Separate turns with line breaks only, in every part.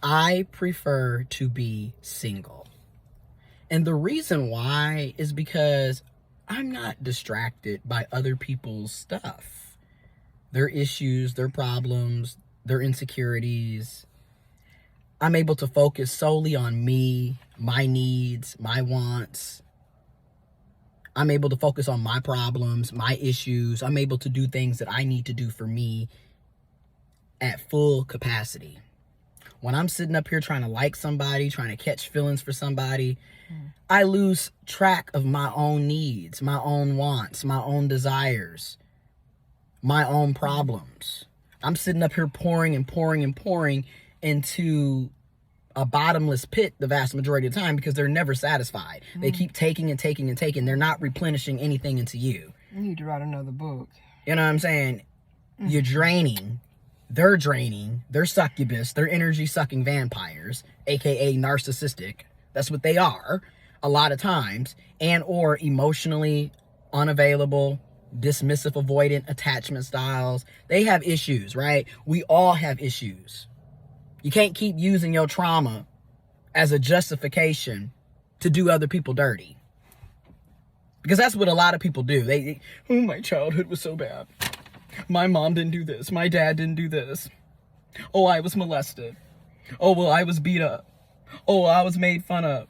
I prefer to be single. And the reason why is because I'm not distracted by other people's stuff, their issues, their problems, their insecurities. I'm able to focus solely on me, my needs, my wants. I'm able to focus on my problems, my issues. I'm able to do things that I need to do for me at full capacity. When I'm sitting up here trying to like somebody, trying to catch feelings for somebody, I lose track of my own needs, my own wants, my own desires, my own problems. I'm sitting up here pouring and pouring and pouring into a bottomless pit the vast majority of the time because they're never satisfied. They keep taking and taking and taking. They're not replenishing anything into you.
You need to write another book.
You know what I'm saying? You're draining. They're draining. They're succubus. They're energy sucking vampires, aka narcissistic. That's what they are a lot of times. And or emotionally unavailable, dismissive, avoidant attachment styles. They have issues, right? We all have issues. You can't keep using your trauma as a justification to do other people dirty. Because that's what a lot of people do. Oh, my childhood was so bad. My mom didn't do this. My dad didn't do this. Oh, I was molested. Oh, well, I was beat up. Oh, I was made fun of.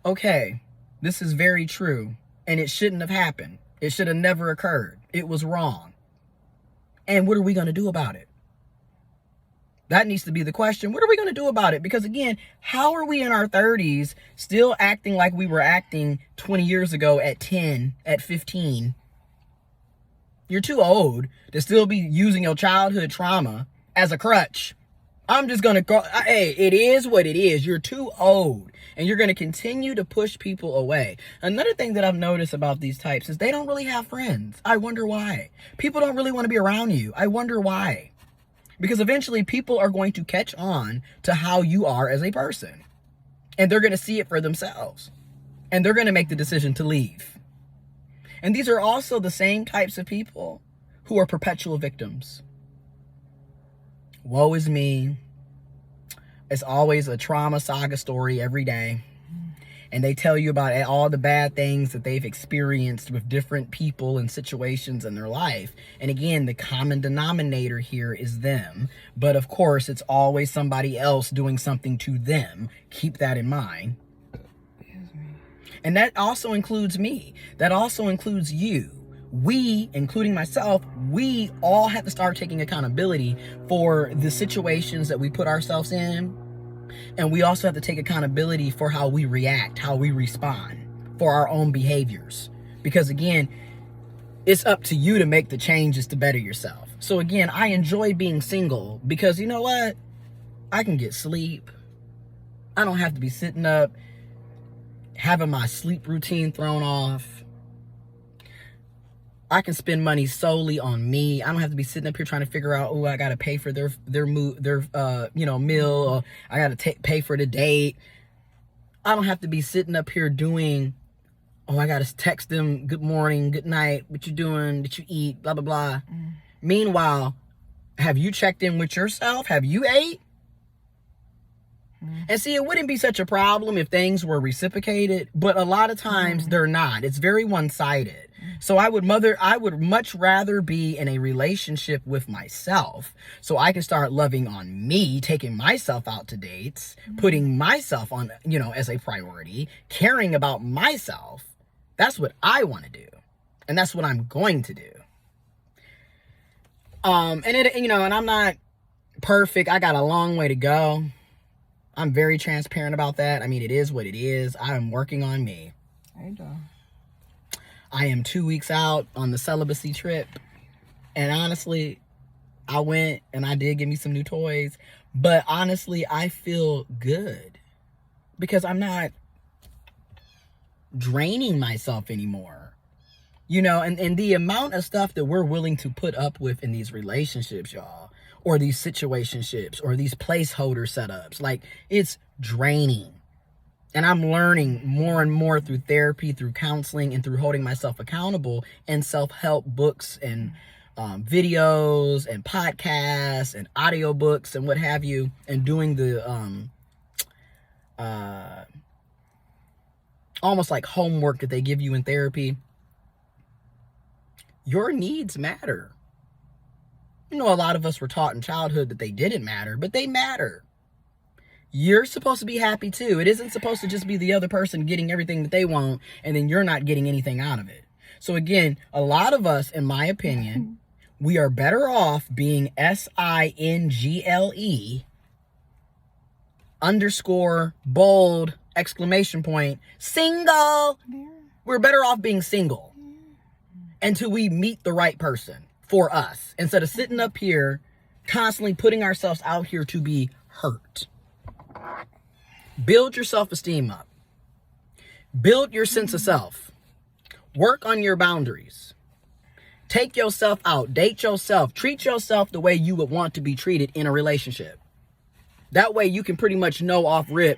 Okay, this is very true. And it shouldn't have happened. It should have never occurred. It was wrong. And what are we going to do about it? That needs to be the question. What are we going to do about it? Because again, how are we in our 30s still acting like we were acting 20 years ago at 10, at 15? You're too old to still be using your childhood trauma as a crutch. I'm just going to go, hey, it is what it is. You're too old. And you're going to continue to push people away. Another thing that I've noticed about these types is they don't really have friends. I wonder why. People don't really want to be around you. I wonder why. Because eventually people are going to catch on to how you are as a person. And they're going to see it for themselves. And they're going to make the decision to leave. And these are also the same types of people who are perpetual victims. Woe is me. It's always a trauma saga story every day. And they tell you about all the bad things that they've experienced with different people and situations in their life. And again, the common denominator here is them. But of course, it's always somebody else doing something to them. Keep that in mind. And that also includes me. That also includes you. We, including myself, we all have to start taking accountability for the situations that we put ourselves in. And we also have to take accountability for how we react, how we respond, for our own behaviors. Because again, it's up to you to make the changes to better yourself. So again, I enjoy being single because you know what? I can get sleep. I don't have to be sitting up having my sleep routine thrown off. I can spend money solely on me. I don't have to be sitting up here trying to figure out, oh, I got to pay for their meal. Or I got to pay for the date. I don't have to be sitting up here doing, oh, I got to text them, good morning, good night, what you doing, did you eat, blah, blah, blah. Meanwhile, have you checked in with yourself? Have you ate? And see, it wouldn't be such a problem if things were reciprocated, but a lot of times they're not. It's very one-sided. So I would much rather be in a relationship with myself so I can start loving on me, taking myself out to dates, putting myself on, as a priority, caring about myself. That's what I want to do. And that's what I'm going to do. And I'm not perfect. I got a long way to go. I'm very transparent about that. I mean, it is what it is. I am working on me.
There you go.
I am 2 weeks out on the celibacy trip. And honestly, I went and I did get me some new toys. But honestly, I feel good. Because I'm not draining myself anymore. And the amount of stuff that we're willing to put up with in these relationships, y'all. Or these situationships. Or these placeholder setups. Like, it's draining. And I'm learning more and more through therapy, through counseling, and through holding myself accountable and self-help books and videos and podcasts and audiobooks and what have you, and doing the almost like homework that they give you in therapy. Your needs matter. You know, a lot of us were taught in childhood that they didn't matter, but they matter. You're supposed to be happy too. It isn't supposed to just be the other person getting everything that they want and then you're not getting anything out of it. So again, a lot of us, in my opinion, we are better off being SINGLE _ bold exclamation point single. We're better off being single until we meet the right person for us, instead of sitting up here constantly putting ourselves out here to be hurt. Build your self-esteem up. Build your sense of self. Work on your boundaries. Take yourself out. Date yourself. Treat yourself the way you would want to be treated in a relationship. That way you can pretty much know off rip,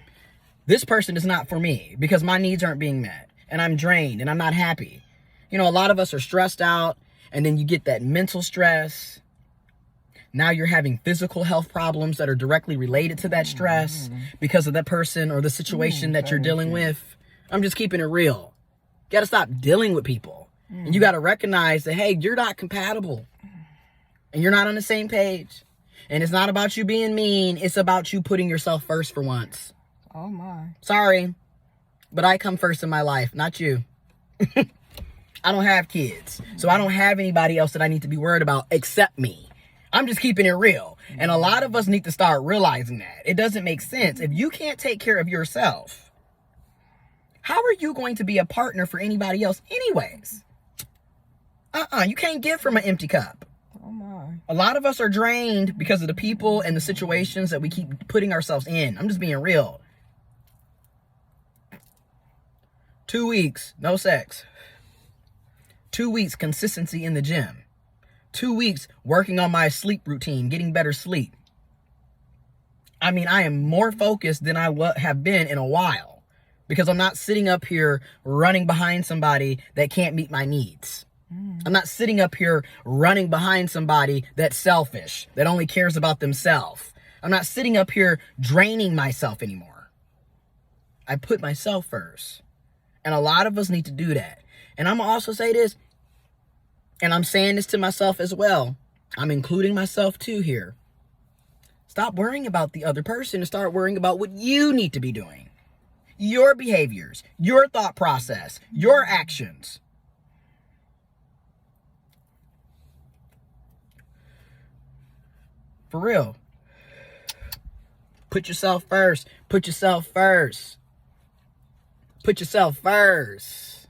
this person is not for me because my needs aren't being met and I'm drained and I'm not happy. You know, a lot of us are stressed out, and then you get that mental stress. Now you're having physical health problems that are directly related to that stress because of that person or the situation that you're dealing with. I'm just keeping it real. You got to stop dealing with people. And you got to recognize that, hey, you're not compatible. And you're not on the same page. And it's not about you being mean. It's about you putting yourself first for once.
Oh, my.
Sorry, but I come first in my life, not you. I don't have kids, so I don't have anybody else that I need to be worried about except me. I'm just keeping it real. And a lot of us need to start realizing that. It doesn't make sense. If you can't take care of yourself, how are you going to be a partner for anybody else anyways? You can't give from an empty cup.
Oh, my.
A lot of us are drained because of the people and the situations that we keep putting ourselves in. I'm just being real. 2 weeks, no sex. 2 weeks, consistency in the gym. 2 weeks, working on my sleep routine, getting better sleep. I mean, I am more focused than I have been in a while because I'm not sitting up here running behind somebody that can't meet my needs. I'm not sitting up here running behind somebody that's selfish, that only cares about themselves. I'm not sitting up here draining myself anymore. I put myself first. And a lot of us need to do that. And I'm going to also say this, and I'm saying this to myself as well. I'm including myself too here. Stop worrying about the other person and start worrying about what you need to be doing. Your behaviors, your thought process, your actions. For real. Put yourself first. Put yourself first. Put yourself first.